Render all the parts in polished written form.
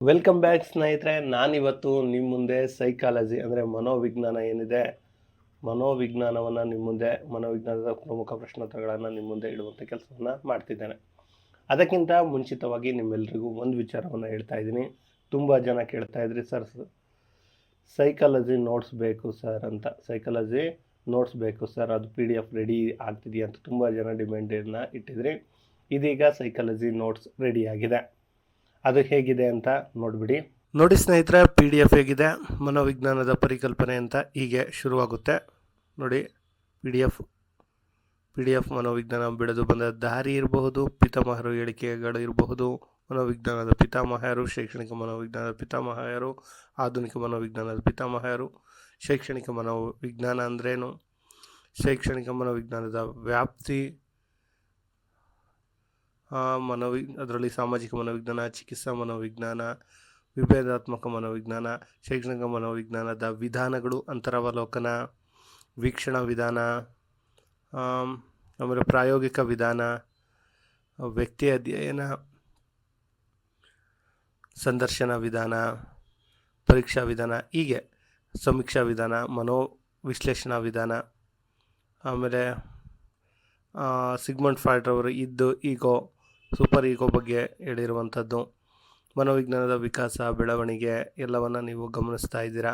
Welcome back ಸ್ನೇಹಿತರೆ. ನಾನಿವತ್ತು ನಿಮ್ಮ ಮುಂದೆ ಸೈಕಾಲಜಿ ಅಂದರೆ ಮನೋವಿಜ್ಞಾನ ಏನಿದೆ, ಮನೋವಿಜ್ಞಾನವನ್ನು ನಿಮ್ಮ ಮುಂದೆ, ಮನೋವಿಜ್ಞಾನದ ಪ್ರಮುಖ ಪ್ರಶ್ನೋತ್ತರಗಳನ್ನು ನಿಮ್ಮ ಮುಂದೆ ಇಡುವಂಥ ಕೆಲಸವನ್ನು ಮಾಡ್ತಿದ್ದೇನೆ. ಅದಕ್ಕಿಂತ ಮುಂಚಿತವಾಗಿ ನಿಮ್ಮೆಲ್ಲರಿಗೂ ಒಂದು ವಿಚಾರವನ್ನು ಹೇಳ್ತಾ ಇದ್ದೀನಿ. ತುಂಬ ಜನ ಕೇಳ್ತಾ ಇದ್ರಿ, ಸರ್ ಸೈಕಾಲಜಿ ನೋಟ್ಸ್ ಬೇಕು ಸರ್ ಅಂತ. ಸೈಕಾಲಜಿ ನೋಟ್ಸ್ ಬೇಕು ಸರ್, ಅದು PDF ರೆಡಿ ಆಗ್ತಿದೆಯಾ ಅಂತ ತುಂಬ ಜನ ಡಿಮ್ಯಾಂಡನ್ನು ಇಟ್ಟಿದ್ರಿ. ಇದೀಗ ಸೈಕಾಲಜಿ ನೋಟ್ಸ್ ರೆಡಿ ಆಗಿದೆ. ಅದು ಹೇಗಿದೆ ಅಂತ ನೋಡಿಬಿಡಿ. ನೋಡಿ ಸ್ನೇಹಿತರೆ, PDF ಹೇಗಿದೆ, ಮನೋವಿಜ್ಞಾನದ ಪರಿಕಲ್ಪನೆ ಅಂತ ಹೀಗೆ ಶುರುವಾಗುತ್ತೆ ನೋಡಿ. PDF ಮನೋವಿಜ್ಞಾನ ಬೆಳೆದು ಬಂದ ದಾರಿ ಇರಬಹುದು, ಪಿತಾಮಹರು ಹೇಳಿಕೆಗಳು ಇರಬಹುದು, ಮನೋವಿಜ್ಞಾನದ ಪಿತಾಮಹರು, ಶೈಕ್ಷಣಿಕ ಮನೋವಿಜ್ಞಾನದ ಪಿತಾಮಹರು, ಆಧುನಿಕ ಮನೋವಿಜ್ಞಾನದ ಪಿತಾಮಹರು, ಶೈಕ್ಷಣಿಕ ಮನೋವಿಜ್ಞಾನ ಅಂದ್ರೇನು, ಶೈಕ್ಷಣಿಕ ಮನೋವಿಜ್ಞಾನದ ವ್ಯಾಪ್ತಿ, ಅದರಲ್ಲಿ ಸಾಮಾಜಿಕ ಮನೋವಿಜ್ಞಾನ, ಚಿಕಿತ್ಸಾ ಮನೋವಿಜ್ಞಾನ, ವಿಭೇದಾತ್ಮಕ ಮನೋವಿಜ್ಞಾನ, ಶೈಕ್ಷಣಿಕ ಮನೋವಿಜ್ಞಾನದ ವಿಧಾನಗಳು, ಅಂತರವಲೋಕನ, ವೀಕ್ಷಣಾ ವಿಧಾನ, ಆಮೇಲೆ ಪ್ರಾಯೋಗಿಕ ವಿಧಾನ, ವ್ಯಕ್ತಿ ಅಧ್ಯಯನ, ಸಂದರ್ಶನ ವಿಧಾನ, ಪರೀಕ್ಷಾ ವಿಧಾನ, ಹೀಗೆ ಸಮೀಕ್ಷಾ ವಿಧಾನ, ಮನೋವಿಶ್ಲೇಷಣಾ ವಿಧಾನ, ಆಮೇಲೆ ಸಿಗ್ಮಂಡ್ ಫ್ರಾಯ್ಡ್ ಅವರು ಈಗೋ, ಸೂಪರ್ ಈಗೋ ಬಗ್ಗೆ ಹೇಳಿರುವಂಥದ್ದು, ಮನೋವಿಜ್ಞಾನದ ವಿಕಾಸ, ಬೆಳವಣಿಗೆ ಎಲ್ಲವನ್ನು ನೀವು ಗಮನಿಸ್ತಾ ಇದ್ದೀರಾ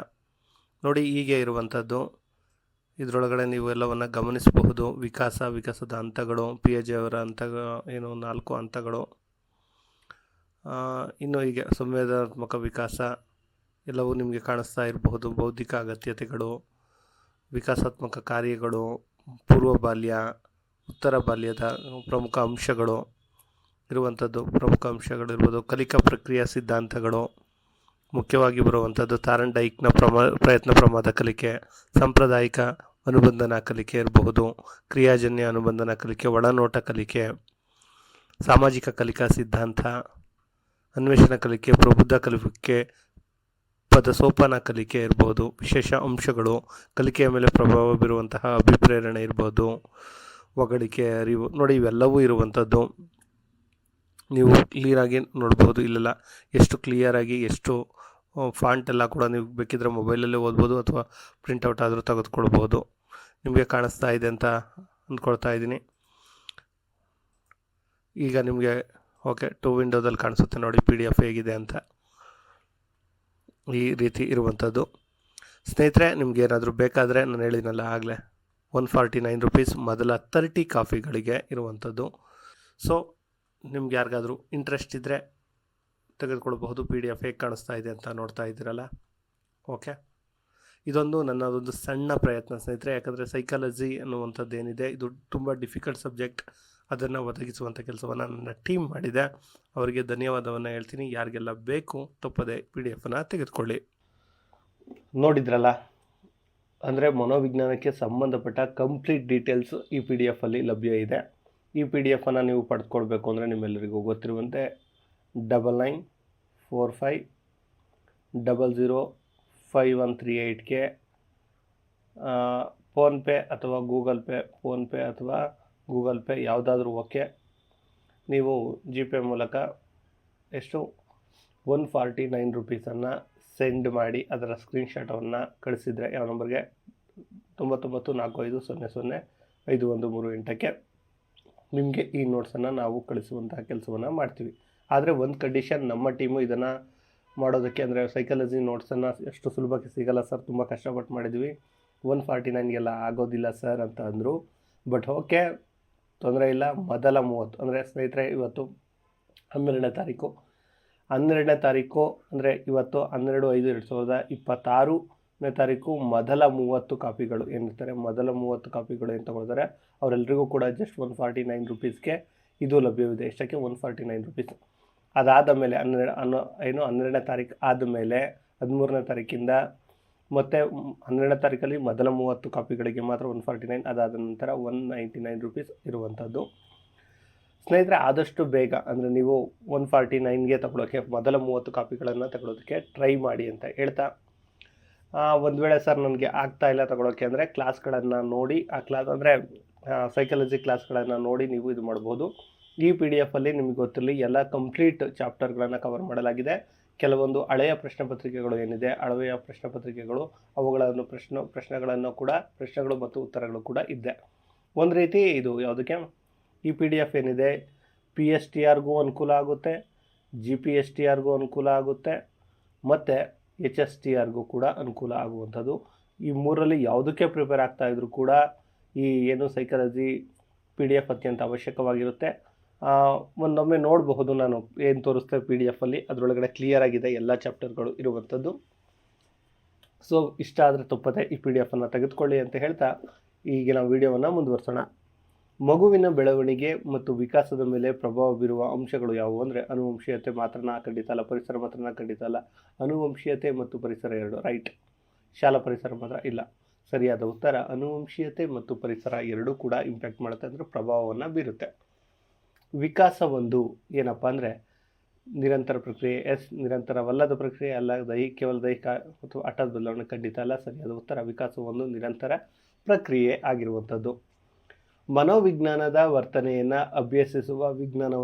ನೋಡಿ. ಹೀಗೆ ಇರುವಂಥದ್ದು ಇದರೊಳಗಡೆ ನೀವು ಎಲ್ಲವನ್ನು ಗಮನಿಸಬಹುದು. ವಿಕಾಸದ ಹಂತಗಳು, Piaget ಅವರ ಏನು 4 ಹಂತಗಳು, ಇನ್ನು ಹೀಗೆ ಸಂವೇದನಾತ್ಮಕ ವಿಕಾಸ ಎಲ್ಲವೂ ನಿಮಗೆ ಕಾಣಿಸ್ತಾ ಇರಬಹುದು. ಬೌದ್ಧಿಕ ಅಗತ್ಯತೆಗಳು, ವಿಕಾಸಾತ್ಮಕ ಕಾರ್ಯಗಳು, ಪೂರ್ವ ಬಾಲ್ಯ, ಉತ್ತರ ಬಾಲ್ಯದ ಪ್ರಮುಖ ಅಂಶಗಳು ಇರ್ಬೋದು. ಕಲಿಕಾ ಪ್ರಕ್ರಿಯೆ ಸಿದ್ಧಾಂತಗಳು ಮುಖ್ಯವಾಗಿ ಬರುವಂಥದ್ದು. ಥಾರ್ನ್ಡೈಕ್ನ ಪ್ರಯತ್ನ ಪ್ರಮಾದ ಕಲಿಕೆ, ಸಾಂಪ್ರದಾಯಿಕ ಅನುಬಂಧನ ಕಲಿಕೆ ಇರಬಹುದು, ಕ್ರಿಯಾಜನ್ಯ ಅನುಬಂಧನ ಕಲಿಕೆ, ಒಳನೋಟ ಕಲಿಕೆ, ಸಾಮಾಜಿಕ ಕಲಿಕಾ ಸಿದ್ಧಾಂತ, ಅನ್ವೇಷಣ ಕಲಿಕೆ, ಪ್ರಬುದ್ಧ ಕಲಿಕೆ, ಪದಸೋಪಾನ ಕಲಿಕೆ ಇರ್ಬೋದು. ವಿಶೇಷ ಅಂಶಗಳು, ಕಲಿಕೆಯ ಮೇಲೆ ಪ್ರಭಾವ ಬೀರುವಂತಹ ಅಭಿಪ್ರೇರಣೆ ಇರ್ಬೋದು, ಒಗಳಿಕೆ, ಅರಿವು ನೋಡಿ, ಇವೆಲ್ಲವೂ ಇರುವಂಥದ್ದು ನೀವು ಕ್ಲಿಯರಾಗಿ ನೋಡ್ಬೋದು. ಇಲ್ಲೆಲ್ಲ ಎಷ್ಟು ಕ್ಲಿಯರಾಗಿ, ಎಷ್ಟು ಫಾಂಟ್ ಎಲ್ಲ ಕೂಡ ನೀವು ಬೇಕಿದ್ರೆ ಮೊಬೈಲಲ್ಲೇ ಓದ್ಬೋದು ಅಥವಾ ಪ್ರಿಂಟೌಟ್ ಆದರೂ ತೆಗೆದುಕೊಳ್ಬೋದು. ನಿಮಗೆ ಕಾಣಿಸ್ತಾ ಇದೆ ಅಂತ ಅಂದ್ಕೊಳ್ತಾ ಇದ್ದೀನಿ. ಈಗ ನಿಮಗೆ ಓಕೆ 2 ವಿಂಡೋದಲ್ಲಿ ಕಾಣಿಸುತ್ತೆ ನೋಡಿ PDF ಹೇಗಿದೆ ಅಂತ. ಈ ರೀತಿ ಇರುವಂಥದ್ದು ಸ್ನೇಹಿತರೆ. ನಿಮ್ಗೆ ಏನಾದರೂ ಬೇಕಾದರೆ ನಾನು ಹೇಳಿದ್ನಲ್ಲ ಆಗಲೇ, 149 ರೂಪೀಸ್ ಮೊದಲ 30 ಕಾಫಿಗಳಿಗೆ ಇರುವಂಥದ್ದು. ಸೊ ನಿಮ್ಗೆ ಯಾರಿಗಾದರೂ ಇಂಟ್ರೆಸ್ಟ್ ಇದ್ದರೆ ತೆಗೆದುಕೊಳ್ಬಹುದು. PDF ಹೇಗೆ ಕಾಣಿಸ್ತಾ ಇದೆ ಅಂತ ನೋಡ್ತಾ ಇದ್ದೀರಲ್ಲ. ಓಕೆ, ಇದೊಂದು ನನ್ನದೊಂದು ಸಣ್ಣ ಪ್ರಯತ್ನ ಸ್ನೇಹಿತರೆ. ಯಾಕಂದರೆ ಸೈಕಾಲಜಿ ಅನ್ನುವಂಥದ್ದು ಏನಿದೆ, ಇದು ತುಂಬ ಡಿಫಿಕಲ್ಟ್ ಸಬ್ಜೆಕ್ಟ್. ಅದನ್ನು ಒದಗಿಸುವಂಥ ಕೆಲಸವನ್ನು ನನ್ನ ಟೀಮ್ ಮಾಡಿದೆ. ಅವರಿಗೆ ಧನ್ಯವಾದವನ್ನು ಹೇಳ್ತೀನಿ. ಯಾರಿಗೆಲ್ಲ ಬೇಕು ತಪ್ಪದೆ PDF ತೆಗೆದುಕೊಳ್ಳಿ. ನೋಡಿದ್ರಲ್ಲ, ಅಂದರೆ ಮನೋವಿಜ್ಞಾನಕ್ಕೆ ಸಂಬಂಧಪಟ್ಟ ಕಂಪ್ಲೀಟ್ ಡೀಟೇಲ್ಸ್ ಈ PDF ಲಭ್ಯ ಇದೆ. ಈ PDF ನೀವು ಪಡೆದುಕೊಳ್ಬೇಕು ಅಂದರೆ ನಿಮ್ಮೆಲ್ಲರಿಗೂ ಗೊತ್ತಿರುವಂತೆ 9945005138ಗೆ ಫೋನ್ಪೇ ಅಥವಾ ಗೂಗಲ್ ಪೇ ಯಾವುದಾದ್ರೂ ಓಕೆ. ನೀವು GPay ಮೂಲಕ ಎಷ್ಟು 149 ರೂಪೀಸನ್ನು ಸೆಂಡ್ ಮಾಡಿ ಅದರ ಸ್ಕ್ರೀನ್ಶಾಟವನ್ನು ಕಳಿಸಿದರೆ ಯಾವ ನಂಬರ್ಗೆ 9945005138ಕ್ಕೆ ನಿಮಗೆ ಈ ನೋಟ್ಸನ್ನು ನಾವು ಕಳಿಸುವಂತಹ ಕೆಲಸವನ್ನು ಮಾಡ್ತೀವಿ. ಆದರೆ ಒಂದು ಕಂಡೀಷನ್, ನಮ್ಮ ಟೀಮು ಇದನ್ನು ಮಾಡೋದಕ್ಕೆ, ಅಂದರೆ ಸೈಕಾಲಜಿ ನೋಟ್ಸನ್ನು ಎಷ್ಟು ಸುಲಭಕ್ಕೆ ಸಿಗಲ್ಲ ಸರ್, ತುಂಬ ಕಷ್ಟಪಟ್ಟು ಮಾಡಿದ್ವಿ, 149ಗೆಲ್ಲ ಆಗೋದಿಲ್ಲ ಸರ್ ಅಂತ ಅಂದರು. ಬಟ್ ಓಕೆ, ತೊಂದರೆ ಇಲ್ಲ. ಮೊದಲ 30 ಅಂದರೆ ಸ್ನೇಹಿತರೆ, ಇವತ್ತು 12ನೇ ತಾರೀಕು ಅಂದರೆ ಇವತ್ತು 12/5/2026ನೇ ತಾರೀಕು ಮೊದಲ 30 ಕಾಪಿಗಳು ಏನಿರ್ತಾರೆ, ಮೊದಲ 30 ಕಾಪಿಗಳು ಏನು ತಗೊಳ್ತಾರೆ ಅವರೆಲ್ಲರಿಗೂ ಕೂಡ ಜಸ್ಟ್ 149 ರೂಪೀಸ್ಗೆ ಇದು ಲಭ್ಯವಿದೆ. ಎಷ್ಟಕ್ಕೆ? 149 ರೂಪೀಸ್. ಅದಾದ ಮೇಲೆ 12ನೇ ತಾರೀಕು ಆದಮೇಲೆ 13ನೇ ತಾರೀಕಿಂದ ಮತ್ತು 12ನೇ ತಾರೀಕಲ್ಲಿ ಮೊದಲ 30 ಕಾಪಿಗಳಿಗೆ ಮಾತ್ರ 149, ಅದಾದ ನಂತರ 199 ರೂಪೀಸ್ ಇರುವಂಥದ್ದು. ಸ್ನೇಹಿತರೆ, ಆದಷ್ಟು ಬೇಗ ಅಂದರೆ ನೀವು 149ಗೆ ತಗೊಳ್ಳೋಕ್ಕೆ, ಮೊದಲ 30 ಕಾಪಿಗಳನ್ನು ತಗೊಳ್ಳೋದಕ್ಕೆ ಟ್ರೈ ಮಾಡಿ ಅಂತ ಹೇಳ್ತಾ, ಒಂದು ವೇಳೆ ಸರ್ ನನಗೆ ಆಗ್ತಾ ಇಲ್ಲ ತಗೊಳ್ಳೋಕ್ಕೆ ಅಂದರೆ ಕ್ಲಾಸ್ಗಳನ್ನು ನೋಡಿ, ಆ ಕ್ಲಾಸ್ ಅಂದರೆ ಸೈಕಾಲಜಿ ಕ್ಲಾಸ್ಗಳನ್ನು ನೋಡಿ ನೀವು ಇದು ಮಾಡ್ಬೋದು. ಈ PDF ನಿಮಗೆ ಗೊತ್ತಿರಲಿ ಎಲ್ಲ ಕಂಪ್ಲೀಟ್ ಚಾಪ್ಟರ್ಗಳನ್ನು ಕವರ್ ಮಾಡಲಾಗಿದೆ. ಕೆಲವೊಂದು ಹಳೆಯ ಪ್ರಶ್ನೆ ಪತ್ರಿಕೆಗಳು ಏನಿದೆ, ಹಳೆಯ ಪ್ರಶ್ನೆ ಪತ್ರಿಕೆಗಳು ಅವುಗಳನ್ನು ಪ್ರಶ್ನೆಗಳು ಮತ್ತು ಉತ್ತರಗಳು ಕೂಡ ಇದೆ. ಒಂದು ರೀತಿ ಇದು ಯಾವುದಕ್ಕೆ ಈ PDF ಏನಿದೆ PSTRಗೂ ಅನುಕೂಲ ಆಗುತ್ತೆ, GPSTRಗೂ ಅನುಕೂಲ ಆಗುತ್ತೆ, ಮತ್ತು HSTRಗೂ ಕೂಡ ಅನುಕೂಲ ಆಗುವಂಥದ್ದು. ಈ ಮೂರಲ್ಲಿ ಯಾವುದಕ್ಕೆ ಪ್ರಿಪೇರ್ ಆಗ್ತಾ ಇದ್ರೂ ಕೂಡ ಈ ಏನು ಸೈಕಾಲಜಿ PDF ಅತ್ಯಂತ ಅವಶ್ಯಕವಾಗಿರುತ್ತೆ. ಒಂದೊಮ್ಮೆ ನೋಡಬಹುದು, ನಾನು ಏನು ತೋರಿಸ್ತೇವೆ PDF ಅದರೊಳಗಡೆ ಕ್ಲಿಯರ್ ಆಗಿದೆ ಎಲ್ಲ ಚಾಪ್ಟರ್ಗಳು ಇರುವಂಥದ್ದು. ಸೊ ಇಷ್ಟ ಆದರೆ ತಪ್ಪದೆ ಈ PDF ತೆಗೆದುಕೊಳ್ಳಿ ಅಂತ ಹೇಳ್ತಾ ಈಗಿನ ವಿಡಿಯೋವನ್ನು ಮುಂದುವರಿಸೋಣ. ಮಗುವಿನ ಬೆಳವಣಿಗೆ ಮತ್ತು ವಿಕಾಸದ ಮೇಲೆ ಪ್ರಭಾವ ಬೀರುವ ಅಂಶಗಳು ಯಾವುವು ಅಂದರೆ ಅನುವಂಶೀಯತೆ ಮಾತ್ರನ ಖಂಡಿತ ಅಲ್ಲ, ಪರಿಸರ ಮಾತ್ರನ ಖಂಡಿತ ಅಲ್ಲ. ಅನುವಂಶೀಯತೆ ಮತ್ತು ಪರಿಸರ ಎರಡು ರೈಟ್, ಶಾಲಾ ಪರಿಸರ ಮಾತ್ರ ಇಲ್ಲ. ಸರಿಯಾದ ಉತ್ತರ ಅನುವಂಶೀಯತೆ ಮತ್ತು ಪರಿಸರ ಎರಡೂ ಕೂಡ ಇಂಪ್ಯಾಕ್ಟ್ ಮಾಡುತ್ತೆ, ಅಂದರೆ ಪ್ರಭಾವವನ್ನು ಬೀರುತ್ತೆ. ವಿಕಾಸ ಒಂದು ಏನಪ್ಪ ಅಂದರೆ ನಿರಂತರ ಪ್ರಕ್ರಿಯೆ, ನಿರಂತರವಲ್ಲದ ಪ್ರಕ್ರಿಯೆ ಅಲ್ಲ. ಕೇವಲ ದೈಹಿಕ ಅಥವಾ ಹಠಾತ್ ಬದಲಾವಣೆ ಖಂಡಿತ ಅಲ್ಲ. ಸರಿಯಾದ ಉತ್ತರ ವಿಕಾಸ ಒಂದು ನಿರಂತರ ಪ್ರಕ್ರಿಯೆ ಆಗಿರುವಂಥದ್ದು. ಮನೋವಿಜ್ಞಾನದ ವರ್ತನೆಯನ್ನು ಅಭ್ಯಸಿಸುವ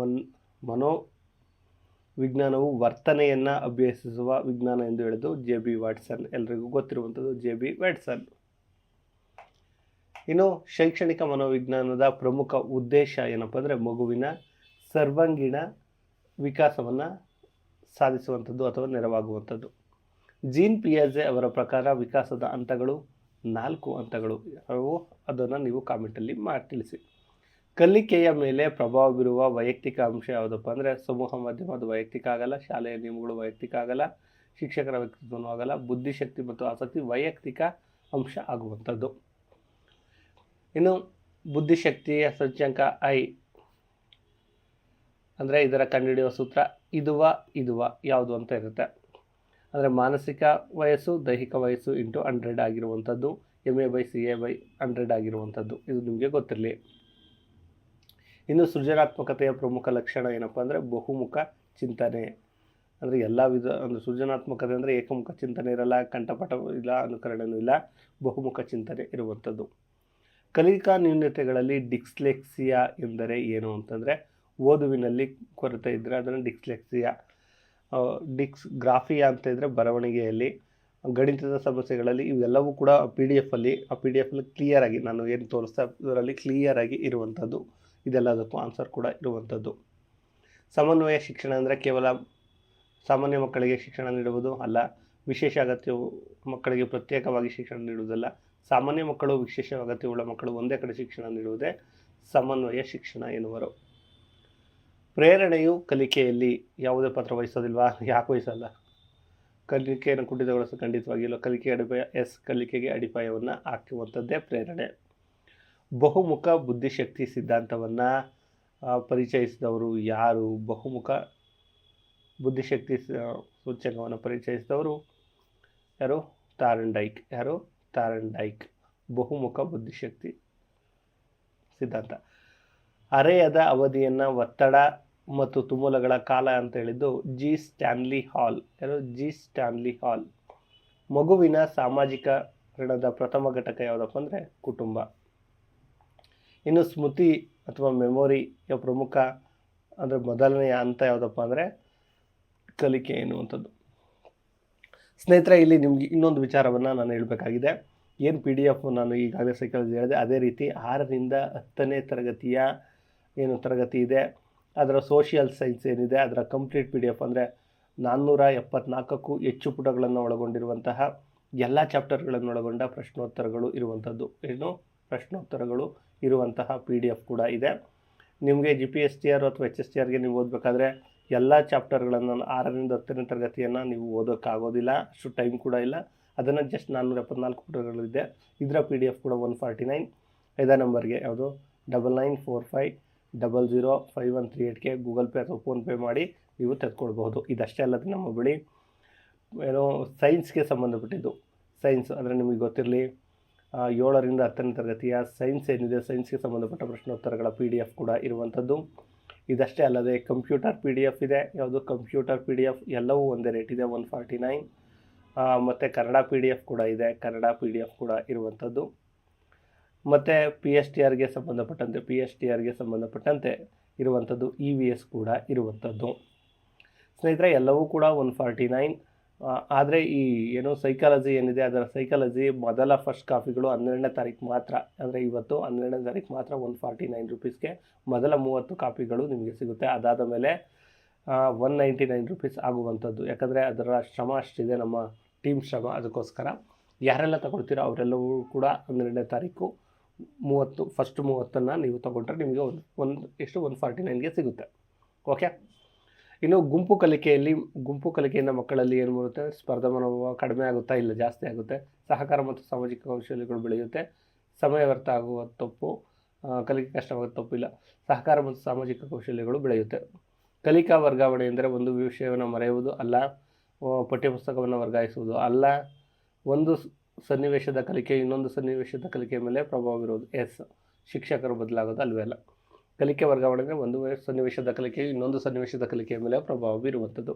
ಮನೋವಿಜ್ಞಾನವು ವರ್ತನೆಯನ್ನು ಅಭ್ಯಸಿಸುವ ವಿಜ್ಞಾನ ಎಂದು ಹೇಳಿದ್ದು JB ವಾಟ್ಸನ್. ಎಲ್ರಿಗೂ ಗೊತ್ತಿರುವಂಥದ್ದು JB ವಾಟ್ಸನ್. ಇನ್ನು ಶೈಕ್ಷಣಿಕ ಮನೋವಿಜ್ಞಾನದ ಪ್ರಮುಖ ಉದ್ದೇಶ ಏನಪ್ಪ ಅಂದರೆ ಮಗುವಿನ ಸರ್ವಾಂಗೀಣ ವಿಕಾಸವನ್ನು ಸಾಧಿಸುವಂಥದ್ದು ಅಥವಾ ನೆರವಾಗುವಂಥದ್ದು. ಜೀನ್ ಪಿಯಾಜೆ ಅವರ ಪ್ರಕಾರ ವಿಕಾಸದ ಹಂತಗಳು 4 ಹಂತಗಳು. ಅದನ್ನು ನೀವು ಕಾಮೆಂಟಲ್ಲಿ ತಿಳಿಸಿ. ಕಲಿಕೆಯ ಮೇಲೆ ಪ್ರಭಾವ ಬೀರುವ ವೈಯಕ್ತಿಕ ಅಂಶ ಯಾವುದಪ್ಪ ಅಂದರೆ ಸಮೂಹ ಮಾಧ್ಯಮ, ಅದು ವೈಯಕ್ತಿಕ ಆಗಲ್ಲ. ಶಾಲೆಯ ನಿಯಮಗಳು ವೈಯಕ್ತಿಕ ಆಗಲ್ಲ. ಶಿಕ್ಷಕರ ವ್ಯಕ್ತಿತ್ವನೂ ಆಗಲ್ಲ. ಬುದ್ಧಿಶಕ್ತಿ ಮತ್ತು ಆಸಕ್ತಿ ವೈಯಕ್ತಿಕ ಅಂಶ ಆಗುವಂಥದ್ದು. ಇನ್ನು ಬುದ್ಧಿಶಕ್ತಿಯ ಸೂಚ್ಯಂಕ I ಅಂದರೆ ಇದರ ಕಂಡುಹಿಡಿಯುವ ಸೂತ್ರ ಇದುವ ಯಾವುದು ಅಂತ ಇರುತ್ತೆ. ಅಂದರೆ ಮಾನಸಿಕ ವಯಸ್ಸು ದೈಹಿಕ ವಯಸ್ಸು ಇಂಟು 100 ಆಗಿರುವಂಥದ್ದು, MA/CA/100 ಆಗಿರುವಂಥದ್ದು. ಇದು ನಿಮಗೆ ಗೊತ್ತಿರಲಿ. ಇನ್ನು ಸೃಜನಾತ್ಮಕತೆಯ ಪ್ರಮುಖ ಲಕ್ಷಣ ಏನಪ್ಪ ಅಂದರೆ ಬಹುಮುಖ ಚಿಂತನೆ. ಅಂದರೆ ಎಲ್ಲ ಅಂದರೆ ಸೃಜನಾತ್ಮಕತೆ ಅಂದರೆ ಏಕಮುಖ ಚಿಂತನೆ ಇರಲ್ಲ, ಕಂಠಪಾಠ ಇಲ್ಲ, ಅನುಕರಣೆಯೂ ಇಲ್ಲ, ಬಹುಮುಖ ಚಿಂತನೆ ಇರುವಂಥದ್ದು. ಕಲಿಕಾ ನ್ಯೂನತೆಗಳಲ್ಲಿ ಡಿಸ್ಲೆಕ್ಸಿಯಾ ಎಂದರೆ ಏನು ಅಂತಂದರೆ ಓದುವಿನಲ್ಲಿ ಕೊರತೆ ಇದ್ದರೆ ಅದನ್ನು ಡಿಸ್ಲೆಕ್ಸಿಯಾ. ಗ್ರಾಫಿಯಾ ಅಂತ ಇದ್ದರೆ ಬರವಣಿಗೆಯಲ್ಲಿ, ಗಣಿತದ ಸಮಸ್ಯೆಗಳಲ್ಲಿ, ಇವೆಲ್ಲವೂ ಕೂಡ PDF ಅಲ್ಲಿ ಕ್ಲಿಯರ್ ಆಗಿ ನಾನು ಏನು ತೋರಿಸ್ತಾ ಇದರಲ್ಲಿ ಕ್ಲಿಯರ್ ಆಗಿ ಇರುವಂಥದ್ದು. ಇದೆಲ್ಲದಕ್ಕೂ ಆನ್ಸರ್ ಕೂಡ ಇರುವಂಥದ್ದು. ಸಮನ್ವಯ ಶಿಕ್ಷಣ ಅಂದರೆ ಕೇವಲ ಸಾಮಾನ್ಯ ಮಕ್ಕಳಿಗೆ ಶಿಕ್ಷಣ ನೀಡುವುದು ಅಲ್ಲ, ವಿಶೇಷ ಅಗತ್ಯವು ಮಕ್ಕಳಿಗೆ ಪ್ರತ್ಯೇಕವಾಗಿ ಶಿಕ್ಷಣ ನೀಡುವುದಲ್ಲ. ಸಾಮಾನ್ಯ ಮಕ್ಕಳು ವಿಶೇಷ ಅಗತ್ಯವುಳ್ಳ ಮಕ್ಕಳು ಒಂದೇ ಕಡೆ ಶಿಕ್ಷಣ ನೀಡುವುದೇ ಸಮನ್ವಯ ಶಿಕ್ಷಣ ಎನ್ನುವರು. ಪ್ರೇರಣೆಯು ಕಲಿಕೆಯಲ್ಲಿ ಯಾವುದೇ ಪಾತ್ರ ವಹಿಸೋದಿಲ್ವಾ? ಯಾಕೆ ವಹಿಸಲ್ಲ? ಕಲಿಕೆಯನ್ನು ಕುಂಠಿತಗೊಳಿಸಲು ಖಂಡಿತವಾಗಿಲ್ಲ. ಕಲಿಕೆಗೆ ಅಡಿಪಾಯ ಕಲಿಕೆಗೆ ಅಡಿಪಾಯವನ್ನು ಹಾಕುವಂಥದ್ದೇ ಪ್ರೇರಣೆ. ಬಹುಮುಖ ಬುದ್ಧಿಶಕ್ತಿ ಸಿದ್ಧಾಂತವನ್ನು ಪರಿಚಯಿಸಿದವರು ಯಾರು? ಬಹುಮುಖ ಬುದ್ಧಿಶಕ್ತಿ ಸೂಚ್ಯಂಕವನ್ನು ಪರಿಚಯಿಸಿದವರು ಯಾರು? ಥಾರ್ನ್ಡೈಕ್. ಬಹುಮುಖ ಬುದ್ಧಿಶಕ್ತಿ ಸಿದ್ಧಾಂತ. ಅರೆಯದ ಅವಧಿಯನ್ನು ಒತ್ತಡ ಮತ್ತು ತುಮುಲಗಳ ಕಾಲ ಅಂತ ಹೇಳಿದ್ದು G. ಸ್ಟ್ಯಾನ್ಲಿ ಹಾಲ್. ಮಗುವಿನ ಸಾಮಾಜಿಕರಣದ ಪ್ರಥಮ ಘಟಕ ಯಾವುದಪ್ಪ ಅಂದರೆ ಕುಟುಂಬ. ಇನ್ನು ಸ್ಮೃತಿ ಅಥವಾ ಮೆಮೊರಿಯ ಪ್ರಮುಖ ಅಂದರೆ ಮೊದಲನೆಯ ಹಂತ ಯಾವುದಪ್ಪ ಅಂದರೆ ಕಲಿಕೆ ಎನ್ನುವಂಥದ್ದು. ಸ್ನೇಹಿತರೆ, ಇಲ್ಲಿ ನಿಮಗೆ ಇನ್ನೊಂದು ವಿಚಾರವನ್ನು ನಾನು ಹೇಳಬೇಕಾಗಿದೆ. ಏನು PDF ನಾನು ಈಗಾಗಲೇ ಸೈಕಾಲಜಿ ಹೇಳಿದೆ, ಅದೇ ರೀತಿ 6ರಿಂದ 10ನೇ ತರಗತಿಯ ಏನು ತರಗತಿ ಇದೆ ಅದರ ಸೋಷಿಯಲ್ ಸೈನ್ಸ್ ಏನಿದೆ ಅದರ ಕಂಪ್ಲೀಟ್ PDF ಅಂದರೆ 474ಕ್ಕೂ ಹೆಚ್ಚು ಪುಟಗಳನ್ನು ಒಳಗೊಂಡಿರುವಂತಹ ಎಲ್ಲ ಚಾಪ್ಟರ್ಗಳನ್ನು ಒಳಗೊಂಡ ಪ್ರಶ್ನೋತ್ತರಗಳು ಇರುವಂತಹ PDF ಕೂಡ ಇದೆ. ನಿಮಗೆ GPSTR ಅಥವಾ HSTRಗೆ ನೀವು ಓದಬೇಕಾದ್ರೆ ಎಲ್ಲ ಚಾಪ್ಟರ್ಗಳನ್ನು 6ರಿಂದ 10ನೇ ತರಗತಿಯನ್ನು ನೀವು ಓದೋಕ್ಕಾಗೋದಿಲ್ಲ, ಅಷ್ಟು ಟೈಮ್ ಕೂಡ ಇಲ್ಲ. ಅದನ್ನು ಜಸ್ಟ್ 474 ಪುಟಗಳಿದೆ. ಇದರ PDF ಕೂಡ 149. ಇದೇ ನಂಬರ್ಗೆ ಯಾವುದು 9945005138ಗೆ ಗೂಗಲ್ ಪೇ ಅಥವಾ ಫೋನ್ಪೇ ಮಾಡಿ ನೀವು ತೆಗೆದುಕೊಳ್ಬಹುದು. ಇದಷ್ಟೇ ಅಲ್ಲದೆ ನಮ್ಮ ಬಳಿ ಸೈನ್ಸ್ಗೆ ಸಂಬಂಧಪಟ್ಟಿದ್ದು ಸೈನ್ಸ್ ಅಂದರೆ ನಿಮಗೆ ಗೊತ್ತಿರಲಿ 7ರಿಂದ 10ನೇ ತರಗತಿಯ ಸೈನ್ಸ್ ಏನಿದೆ ಸೈನ್ಸ್ಗೆ ಸಂಬಂಧಪಟ್ಟ ಪ್ರಶ್ನೋತ್ತರಗಳ PDF ಕೂಡ ಇರುವಂಥದ್ದು. ಇದಷ್ಟೇ ಅಲ್ಲದೆ ಕಂಪ್ಯೂಟರ್ PDF ಇದೆ. ಯಾವುದು ಕಂಪ್ಯೂಟರ್ PDF ಎಲ್ಲವೂ ಒಂದೇ ರೇಟ್ ಇದೆ 149. ಮತ್ತು ಕನ್ನಡ PDF ಕೂಡ ಇದೆ, ಕನ್ನಡ PDF ಕೂಡ ಇರುವಂಥದ್ದು. ಮತ್ತು PSTRಗೆ ಸಂಬಂಧಪಟ್ಟಂತೆ ಇರುವಂಥದ್ದು EVS ಕೂಡ ಇರುವಂಥದ್ದು. ಸ್ನೇಹಿತರೆ ಎಲ್ಲವೂ ಕೂಡ 149. ಆದರೆ ಈ ಏನು ಸೈಕಾಲಜಿ ಏನಿದೆ ಅದರ ಸೈಕಾಲಜಿ ಮೊದಲ ಫಸ್ಟ್ ಕಾಪಿಗಳು 12ನೇ ತಾರೀಕು ಮಾತ್ರ, ಅಂದರೆ ಇವತ್ತು 12ನೇ ತಾರೀಕು ಮಾತ್ರ 149 ರುಪೀಸ್ಗೆ ಮೊದಲ 30 ಕಾಪಿಗಳು ನಿಮಗೆ ಸಿಗುತ್ತೆ. ಅದಾದ ಮೇಲೆ 199 ರುಪೀಸ್ ಆಗುವಂಥದ್ದು. ಯಾಕಂದರೆ ಅದರ ಶ್ರಮ ಅಷ್ಟಿದೆ, ನಮ್ಮ ಟೀಮ್ ಶ್ರಮ. ಅದಕ್ಕೋಸ್ಕರ ಯಾರೆಲ್ಲ ತಗೊಳ್ತೀರೋ ಅವರೆಲ್ಲವೂ ಕೂಡ 12ನೇ ತಾರೀಕು ಫಸ್ಟ್ 30 ನೀವು ತೊಗೊಂಡ್ರೆ ನಿಮಗೆ ಒಂದು 149ಗೆ ಸಿಗುತ್ತೆ. ಓಕೆ. ಇನ್ನು ಗುಂಪು ಕಲಿಕೆಯಿಂದ ಮಕ್ಕಳಲ್ಲಿ ಏನು ಬರುತ್ತೆ, ಸ್ಪರ್ಧಾ ಮನೋಭಾವ ಕಡಿಮೆ ಆಗುತ್ತಾ, ಇಲ್ಲ ಜಾಸ್ತಿ ಆಗುತ್ತೆ. ಸಹಕಾರ ಮತ್ತು ಸಾಮಾಜಿಕ ಕೌಶಲ್ಯಗಳು ಬೆಳೆಯುತ್ತೆ. ಸಮಯ ವ್ಯರ್ಥ ಆಗುವ ತಪ್ಪು, ಕಲಿಕೆ ಕಷ್ಟವಾಗುವ ತಪ್ಪಿಲ್ಲ. ಸಹಕಾರ ಮತ್ತು ಸಾಮಾಜಿಕ ಕೌಶಲ್ಯಗಳು ಬೆಳೆಯುತ್ತೆ. ಕಲಿಕಾ ವರ್ಗಾವಣೆ ಎಂದರೆ ಒಂದು ವಿಷಯವನ್ನು ಮರೆಯುವುದು ಅಲ್ಲ, ಪಠ್ಯಪುಸ್ತಕವನ್ನು ವರ್ಗಾಯಿಸುವುದು ಅಲ್ಲ, ಒಂದು ಸನ್ನಿವೇಶದ ಕಲಿಕೆ ಇನ್ನೊಂದು ಸನ್ನಿವೇಶದ ಕಲಿಕೆಯ ಮೇಲೆ ಪ್ರಭಾವ ಬೀರುವುದು. ಶಿಕ್ಷಕರು ಬದಲಾಗೋದು ಅಲ್ವೇ ಅಲ್ಲ. ಕಲಿಕೆ ವರ್ಗಾವಣೆ ಅಂದರೆ ಒಂದು ಸನ್ನಿವೇಶದ ಕಲಿಕೆಯು ಇನ್ನೊಂದು ಸನ್ನಿವೇಶದ ಕಲಿಕೆಯ ಮೇಲೆ ಪ್ರಭಾವ ಬೀರುವಂಥದ್ದು.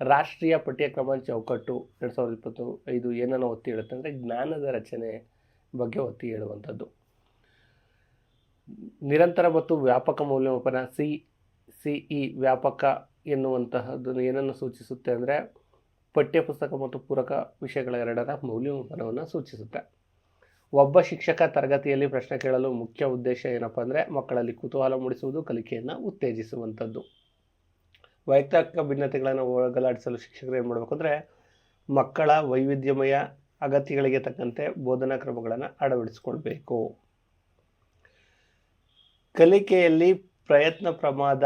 ರಾಷ್ಟ್ರೀಯ ಪಠ್ಯಕ್ರಮ ಚೌಕಟ್ಟು 2025 ಏನನ್ನು ಒತ್ತಿ ಹೇಳುತ್ತೆ ಅಂದರೆ ಜ್ಞಾನದ ರಚನೆ ಬಗ್ಗೆ ಒತ್ತಿ ಹೇಳುವಂಥದ್ದು. ನಿರಂತರ ಮತ್ತು ವ್ಯಾಪಕ ಮೌಲ್ಯಮಾಪನ CE ವ್ಯಾಪಕ ಎನ್ನುವಂತಹದ್ದು ಏನನ್ನು ಸೂಚಿಸುತ್ತೆ ಅಂದರೆ ಪಠ್ಯಪುಸ್ತಕ ಮತ್ತು ಪೂರಕ ವಿಷಯಗಳ ಎರಡರ ಮೌಲ್ಯಮಾಪನವನ್ನು ಸೂಚಿಸುತ್ತೆ. ಒಬ್ಬ ಶಿಕ್ಷಕ ತರಗತಿಯಲ್ಲಿ ಪ್ರಶ್ನೆ ಕೇಳಲು ಮುಖ್ಯ ಉದ್ದೇಶ ಏನಪ್ಪ ಅಂದರೆ ಮಕ್ಕಳಲ್ಲಿ ಕುತೂಹಲ ಮೂಡಿಸುವುದು, ಕಲಿಕೆಯನ್ನು ಉತ್ತೇಜಿಸುವಂಥದ್ದು. ವೈಯಕ್ತಿಕ ಭಿನ್ನತೆಗಳನ್ನು ಹೋಗಲಾಡಿಸಲು ಶಿಕ್ಷಕರು ಏನು ಮಾಡಬೇಕು ಅಂದರೆ ಮಕ್ಕಳ ವೈವಿಧ್ಯಮಯ ಅಗತ್ಯಗಳಿಗೆ ತಕ್ಕಂತೆ ಬೋಧನಾ ಕ್ರಮಗಳನ್ನು ಅಳವಡಿಸಿಕೊಳ್ಬೇಕು. ಕಲಿಕೆಯಲ್ಲಿ ಪ್ರಯತ್ನ ಪ್ರಮಾದ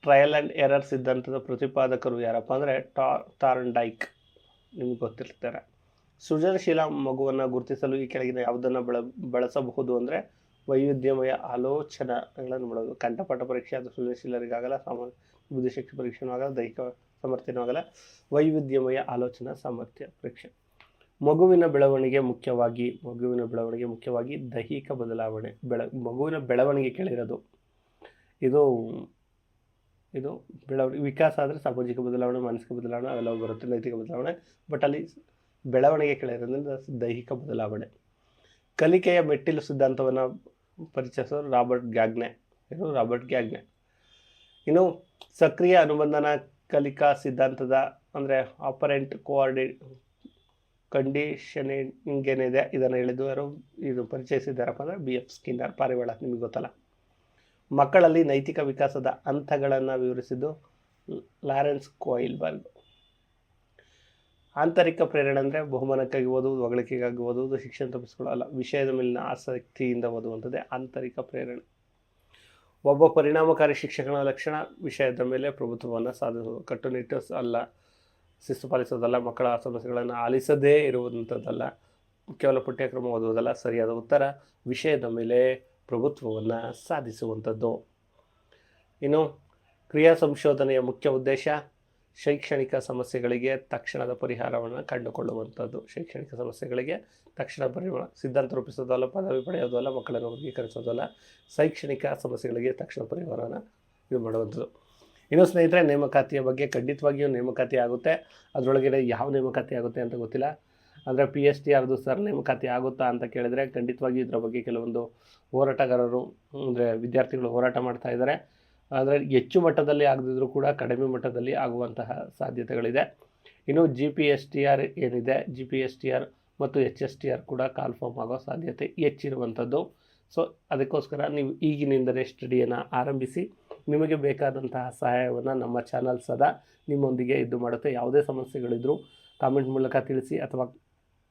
ಟ್ರಯಲ್ ಆ್ಯಂಡ್ ಎರರ್ ಸಿದ್ಧಾಂತದ ಪ್ರತಿಪಾದಕರು ಯಾರಪ್ಪ ಅಂದರೆ ಥಾರ್ನ್ಡೈಕ್, ನಿಮಗೆ ಗೊತ್ತಿರ್ತಾರೆ. ಸೃಜನಶೀಲ ಮಗುವನ್ನು ಗುರುತಿಸಲು ಈ ಕೆಳಗಿನ ಯಾವುದನ್ನು ಬಳಸಬಹುದು ಅಂದರೆ ವೈವಿಧ್ಯಮಯ ಆಲೋಚನೆಗಳನ್ನು ಮಾಡೋದು. ಕಂಠಪಾಠ ಪರೀಕ್ಷೆ ಅದು ಸೃಜನಶೀಲರಿಗಾಗಲ್ಲ, ಬುದ್ಧಿಶಕ್ತಿ ಪರೀಕ್ಷೆನೂ ಆಗಲ್ಲ, ದೈಹಿಕ ಸಾಮರ್ಥ್ಯನೂ ಆಗಲ್ಲ. ವೈವಿಧ್ಯಮಯ ಆಲೋಚನಾ ಸಾಮರ್ಥ್ಯ ಪರೀಕ್ಷೆ. ಮಗುವಿನ ಬೆಳವಣಿಗೆ ಮುಖ್ಯವಾಗಿ ದೈಹಿಕ ಬದಲಾವಣೆ. ಮಗುವಿನ ಬೆಳವಣಿಗೆ ಕೇಳಿರೋದು ಇದು ಬೆಳವಣಿಗೆ. ವಿಕಾಸ ಆದರೆ ಸಾಮಾಜಿಕ ಬದಲಾವಣೆ, ಮಾನಸಿಕ ಬದಲಾವಣೆ ಅವೆಲ್ಲವೂ ಬರುತ್ತೆ, ನೈತಿಕ ಬದಲಾವಣೆ. ಬಟ್ ಅಲ್ಲಿ ಬೆಳವಣಿಗೆ ಕೇಳಿರೋದ್ರಿಂದ ದೈಹಿಕ ಬದಲಾವಣೆ. ಕಲಿಕೆಯ ಮೆಟ್ಟಿಲು ಸಿದ್ಧಾಂತವನ್ನು ಪರಿಚಯಿಸೋರು ರಾಬರ್ಟ್ ಗ್ಯಾಗ್ನೆ. ಇನ್ನು ಸಕ್ರಿಯ ಅನುಬಂಧನ ಕಲಿಕಾ ಸಿದ್ಧಾಂತದ ಅಂದರೆ ಆಪರೆಂಟ್ ಕಂಡೀಷನಿಂಗ್ ಏನಿದೆ ಇದನ್ನು ಇದು ಪರಿಚಯಿಸಿದ್ದಾರಪ್ಪ ಅಂದರೆ BF ಸ್ಕಿನ್ನರ್, ಪಾರಿವಾಳ, ನಿಮಗೆ ಗೊತ್ತಲ್ಲ. ಮಕ್ಕಳಲ್ಲಿ ನೈತಿಕ ವಿಕಾಸದ ಹಂತಗಳನ್ನು ವಿವರಿಸಿದ್ದು ಲಾರೆನ್ಸ್ ಕೊಯ್ಲ್ಬರ್ಗ್. ಆಂತರಿಕ ಪ್ರೇರಣೆ ಅಂದರೆ ಬಹುಮಾನಕ್ಕಾಗಿ ಓದುವುದು, ಹೊಗಳಿಕೆಗಾಗಿ ಓದುವುದು, ಶಿಕ್ಷಣ ತಪ್ಪಿಸಿಕೊಳ್ಳಲ್ಲ, ವಿಷಯದ ಮೇಲಿನ ಆಸಕ್ತಿಯಿಂದ ಓದುವಂಥದ್ದೇ ಆಂತರಿಕ ಪ್ರೇರಣೆ. ಒಬ್ಬ ಪರಿಣಾಮಕಾರಿ ಶಿಕ್ಷಕನ ಲಕ್ಷಣ ವಿಷಯದ ಮೇಲೆ ಪ್ರಭುತ್ವವನ್ನು ಸಾಧಿಸುವುದು. ಕಟ್ಟುನಿಟ್ಟು ಅಲ್ಲ, ಶಿಸ್ತು ಪಾಲಿಸೋದಲ್ಲ, ಮಕ್ಕಳ ಸಮಸ್ಯೆಗಳನ್ನು ಆಲಿಸದೇ ಇರುವಂಥದ್ದಲ್ಲ, ಕೇವಲ ಪಠ್ಯಕ್ರಮ ಓದುವುದಲ್ಲ. ಸರಿಯಾದ ಉತ್ತರ ವಿಷಯದ ಮೇಲೆ ಪ್ರಭುತ್ವವನ್ನು ಸಾಧಿಸುವಂಥದ್ದು. ಇನ್ನು ಕ್ರಿಯಾ ಸಂಶೋಧನೆಯ ಮುಖ್ಯ ಉದ್ದೇಶ ಶೈಕ್ಷಣಿಕ ಸಮಸ್ಯೆಗಳಿಗೆ ತಕ್ಷಣದ ಪರಿಹಾರವನ್ನು ಕಂಡುಕೊಳ್ಳುವಂಥದ್ದು. ಶೈಕ್ಷಣಿಕ ಸಮಸ್ಯೆಗಳಿಗೆ ತಕ್ಷಣ ಸಿದ್ಧಾಂತ ರೂಪಿಸೋದಲ್ಲ, ಪದವಿ ಪಡೆಯೋದಲ್ಲ, ಮಕ್ಕಳನ್ನು ವರ್ಗೀಕರಿಸೋದಲ್ಲ, ಶೈಕ್ಷಣಿಕ ಸಮಸ್ಯೆಗಳಿಗೆ ತಕ್ಷಣ ಪರಿಹಾರವನ್ನು ಇದು ಮಾಡುವಂಥದ್ದು. ಇನ್ನು ಸ್ನೇಹಿತರೆ, ನೇಮಕಾತಿಯ ಬಗ್ಗೆ ಖಂಡಿತವಾಗಿಯೂ ನೇಮಕಾತಿ ಆಗುತ್ತೆ. ಅದರೊಳಗಡೆ ಯಾವ ನೇಮಕಾತಿ ಆಗುತ್ತೆ ಅಂತ ಗೊತ್ತಿಲ್ಲ. ಅಂದರೆ PSTRದು ಸರ್ ನೇಮಕಾತಿ ಆಗುತ್ತಾ ಅಂತ ಕೇಳಿದರೆ ಖಂಡಿತವಾಗಿಯೂ ಇದರ ಬಗ್ಗೆ ಕೆಲವೊಂದು ಹೋರಾಟಗಾರರು ಅಂದರೆ ವಿದ್ಯಾರ್ಥಿಗಳು ಹೋರಾಟ ಮಾಡ್ತಾ ಇದ್ದಾರೆ. ಆದರೆ ಹೆಚ್ಚು ಮಟ್ಟದಲ್ಲಿ ಆಗದಿದ್ದರೂ ಕೂಡ ಕಡಿಮೆ ಮಟ್ಟದಲ್ಲಿ ಆಗುವಂತಹ ಸಾಧ್ಯತೆಗಳಿದೆ. ಇನ್ನು GPSTR ಏನಿದೆ, GPSTR ಮತ್ತು HSTR ಕೂಡ ಕಾಲ್ಫಾರ್ಮ್ ಆಗೋ ಸಾಧ್ಯತೆ ಹೆಚ್ಚಿರುವಂಥದ್ದು. ಸೊ ಅದಕ್ಕೋಸ್ಕರ ನೀವು ಈಗಿನಿಂದಲೇ ಸ್ಟಡಿಯನ್ನು ಆರಂಭಿಸಿ. ನಿಮಗೆ ಬೇಕಾದಂತಹ ಸಹಾಯವನ್ನು ನಮ್ಮ ಚಾನಲ್ ಸದಾ ನಿಮ್ಮೊಂದಿಗೆ ಇದ್ದು ಮಾಡುತ್ತೆ. ಯಾವುದೇ ಸಮಸ್ಯೆಗಳಿದ್ದರೂ ಕಾಮೆಂಟ್ ಮೂಲಕ ತಿಳಿಸಿ, ಅಥವಾ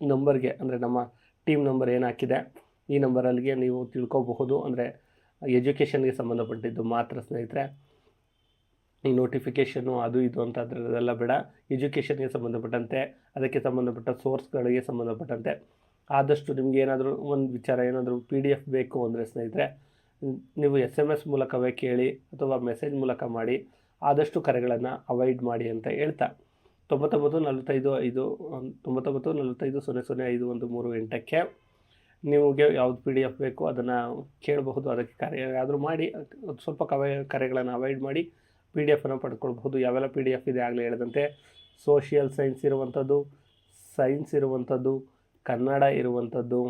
ನಂಬರ್ಗೆ ಅಂದರೆ ನಮ್ಮ ಟೀಮ್ ನಂಬರ್ ಏನು ಹಾಕಿದೆ ಈ ನಂಬರಲ್ಲಿಗೆ ನೀವು ತಿಳ್ಕೋಬಹುದು. ಅಂದರೆ ಎಜುಕೇಷನ್ಗೆ ಸಂಬಂಧಪಟ್ಟಿದ್ದು ಮಾತ್ರ ಸ್ನೇಹಿತರೆ. ಈ ನೋಟಿಫಿಕೇಷನ್ನು ಅದು ಇದು ಅಂತ ಅದರದೆಲ್ಲ ಬೇಡ. ಎಜುಕೇಷನ್ಗೆ ಸಂಬಂಧಪಟ್ಟಂತೆ, ಅದಕ್ಕೆ ಸಂಬಂಧಪಟ್ಟ ಸೋರ್ಸ್ಗಳಿಗೆ ಸಂಬಂಧಪಟ್ಟಂತೆ ಆದಷ್ಟು ನಿಮ್ಗೆ ಏನಾದರೂ ಒಂದು ವಿಚಾರ ಏನಾದರೂ PDF ಬೇಕು ಅಂದರೆ ಸ್ನೇಹಿತರೆ ನೀವು SMS ಮೂಲಕವೇ ಕೇಳಿ ಅಥವಾ ಮೆಸೇಜ್ ಮೂಲಕ ಮಾಡಿ. ಆದಷ್ಟು ಕರೆಗಳನ್ನು ಅವಾಯ್ಡ್ ಮಾಡಿ ಅಂತ ಹೇಳ್ತಾ 9945005138ಕ್ಕೆ ನಿಮಗೆ ಯಾವ್ದು PDF ಬೇಕು ಅದನ್ನು ಕೇಳಬಹುದು. ಅದಕ್ಕೆ ಕರೆ ಯಾರಾದರೂ ಮಾಡಿ ಸ್ವಲ್ಪ ಕರೆಗಳನ್ನು ಅವಾಯ್ಡ್ ಮಾಡಿ PDF ಪಡ್ಕೊಳ್ಬಹುದು. ಯಾವೆಲ್ಲ PDF ಇದೆ ಆಗಲೇ ಹೇಳಿದಂತೆ ಸೋಷಿಯಲ್ ಸೈನ್ಸ್ ಇರುವಂಥದ್ದು, ಸೈನ್ಸ್ ಇರುವಂಥದ್ದು, ಕನ್ನಡ ಇರುವಂಥದ್ದು,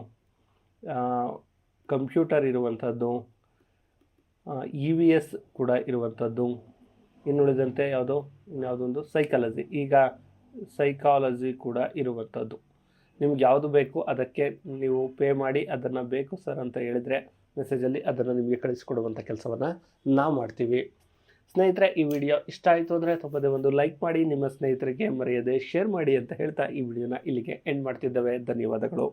ಕಂಪ್ಯೂಟರ್ ಇರುವಂಥದ್ದು, EVS ಕೂಡ ಇರುವಂಥದ್ದು, ಇನ್ನುಳಿದಂತೆ ಇನ್ಯಾವುದೊಂದು ಸೈಕಾಲಜಿ. ಈಗ ಸೈಕಾಲಜಿ ಕೂಡ ಇರುವಂಥದ್ದು. ನಿಮ್ಗೆ ಯಾವುದು ಬೇಕು ಅದಕ್ಕೆ ನೀವು ಪೇ ಮಾಡಿ ಅದನ್ನು ಬೇಕು ಸರ್ ಅಂತ ಹೇಳಿದರೆ ಮೆಸೇಜಲ್ಲಿ ಅದನ್ನು ನಿಮಗೆ ಕಳಿಸ್ಕೊಡುವಂಥ ಕೆಲಸವನ್ನು ನಾವು ಮಾಡ್ತೀವಿ. ಸ್ನೇಹಿತರೆ, ಈ ವಿಡಿಯೋ ಇಷ್ಟ ಆಯಿತು ಅಂದರೆ ತಪ್ಪದೆ ಒಂದು ಲೈಕ್ ಮಾಡಿ, ನಿಮ್ಮ ಸ್ನೇಹಿತರಿಗೆ ಮರೆಯದೆ ಶೇರ್ ಮಾಡಿ ಅಂತ ಹೇಳ್ತಾ ಈ ವಿಡಿಯೋನ ಇಲ್ಲಿಗೆ ಎಂಡ್ ಮಾಡ್ತಿದ್ದೇವೆ. ಧನ್ಯವಾದಗಳು.